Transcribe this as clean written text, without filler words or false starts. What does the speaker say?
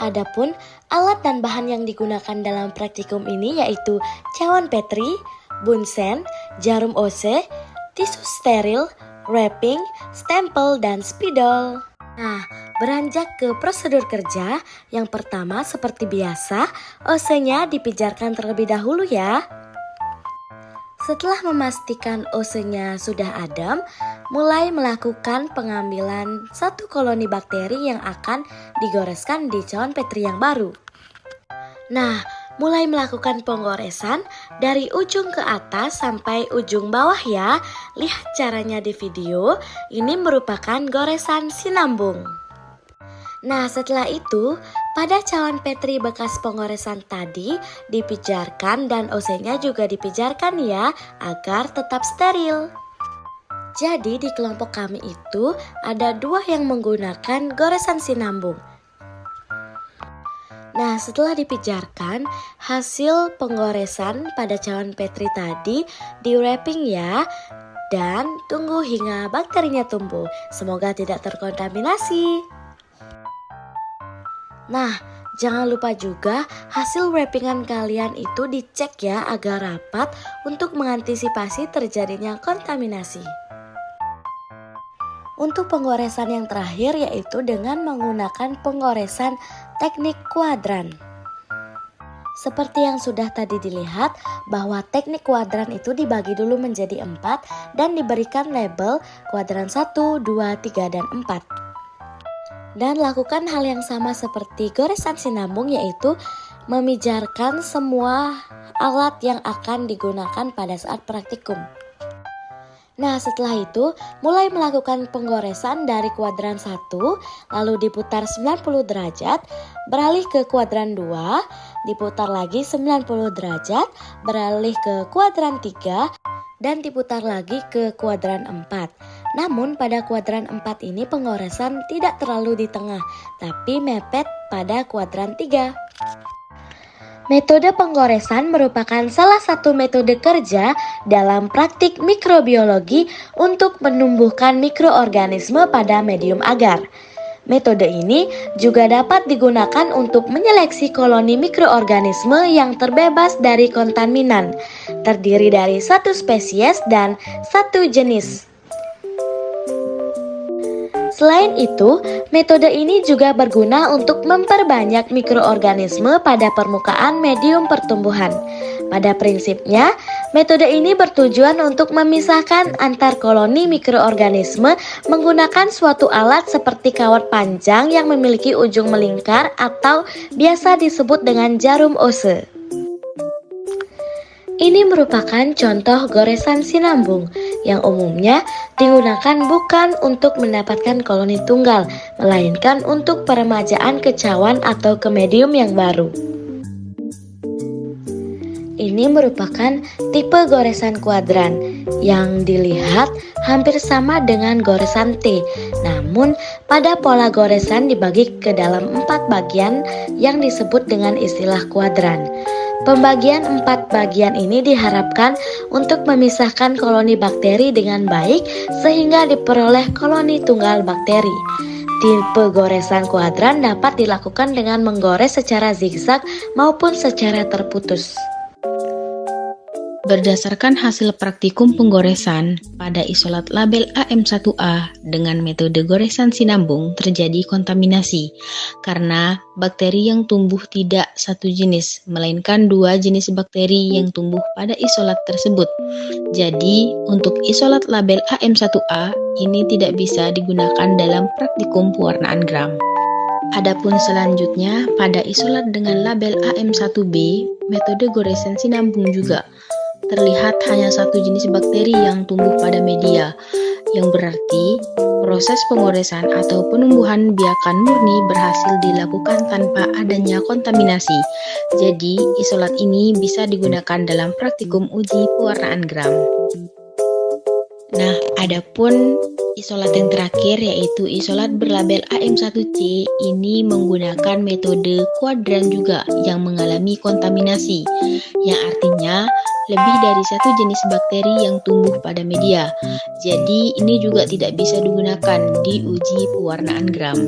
Adapun alat dan bahan yang digunakan dalam praktikum ini yaitu cawan Petri, bunsen, jarum OC, tisu steril, wrapping, stempel, dan spidol. Nah, beranjak ke prosedur kerja, yang pertama seperti biasa, OC-nya dipijarkan terlebih dahulu ya. Setelah memastikan OC-nya sudah adem, mulai melakukan pengambilan satu koloni bakteri yang akan digoreskan di cawan Petri yang baru. Nah, mulai melakukan penggoresan dari ujung ke atas sampai ujung bawah ya. Lihat caranya di video, ini merupakan goresan sinambung. Nah, setelah itu, pada cawan Petri bekas penggoresan tadi dipijarkan dan OC-nya juga dipijarkan ya, agar tetap steril. Jadi di kelompok kami itu ada 2 yang menggunakan goresan sinambung. Nah, setelah dipijarkan, hasil penggoresan pada cawan Petri tadi di wrapping ya, dan tunggu hingga bakterinya tumbuh. Semoga tidak terkontaminasi. Nah, jangan lupa juga hasil wrappingan kalian itu dicek ya agar rapat untuk mengantisipasi terjadinya kontaminasi. Untuk penggoresan yang terakhir yaitu dengan menggunakan penggoresan teknik kuadran. Seperti yang sudah tadi dilihat bahwa teknik kuadran itu dibagi dulu menjadi 4 dan diberikan label kuadran 1, 2, 3, dan 4. Dan lakukan hal yang sama seperti goresan sinambung yaitu memijarkan semua alat yang akan digunakan pada saat praktikum. Nah, setelah itu mulai melakukan penggoresan dari kuadran 1, lalu diputar 90 derajat, beralih ke kuadran 2, diputar lagi 90 derajat, beralih ke kuadran 3, dan diputar lagi ke kuadran 4. Namun pada kuadran 4 ini penggoresan tidak terlalu di tengah, tapi mepet pada kuadran 3. Metode penggoresan merupakan salah satu metode kerja dalam praktik mikrobiologi untuk menumbuhkan mikroorganisme pada medium agar. Metode ini juga dapat digunakan untuk menyeleksi koloni mikroorganisme yang terbebas dari kontaminan, terdiri dari 1 spesies dan 1 jenis. Selain itu, metode ini juga berguna untuk memperbanyak mikroorganisme pada permukaan medium pertumbuhan. Pada prinsipnya, metode ini bertujuan untuk memisahkan antar koloni mikroorganisme menggunakan suatu alat seperti kawat panjang yang memiliki ujung melingkar atau biasa disebut dengan jarum OC. Ini merupakan contoh goresan sinambung yang umumnya digunakan bukan untuk mendapatkan koloni tunggal, melainkan untuk peremajaan ke cawan atau ke medium yang baru. Ini merupakan tipe goresan kuadran yang dilihat hampir sama dengan goresan T, namun pada pola goresan dibagi ke dalam 4 bagian yang disebut dengan istilah kuadran. Pembagian 4 bagian ini diharapkan untuk memisahkan koloni bakteri dengan baik sehingga diperoleh koloni tunggal bakteri. Tipe goresan kuadran dapat dilakukan dengan menggores secara zigzag maupun secara terputus. Berdasarkan hasil praktikum penggoresan pada isolat label AM1A dengan metode goresan sinambung terjadi kontaminasi karena bakteri yang tumbuh tidak 1 jenis, melainkan 2 jenis bakteri yang tumbuh pada isolat tersebut. Jadi, untuk isolat label AM1A ini tidak bisa digunakan dalam praktikum pewarnaan gram. Adapun selanjutnya, pada isolat dengan label AM1B, metode goresan sinambung juga terlihat hanya 1 jenis bakteri yang tumbuh pada media, yang berarti proses pengoresan atau penumbuhan biakan murni berhasil dilakukan tanpa adanya kontaminasi. Jadi, isolat ini bisa digunakan dalam praktikum uji pewarnaan gram. Nah, adapun isolat yang terakhir yaitu isolat berlabel AM1C ini menggunakan metode kuadran juga yang mengalami kontaminasi, yang artinya lebih dari 1 jenis bakteri yang tumbuh pada media. Jadi ini juga tidak bisa digunakan di uji pewarnaan gram.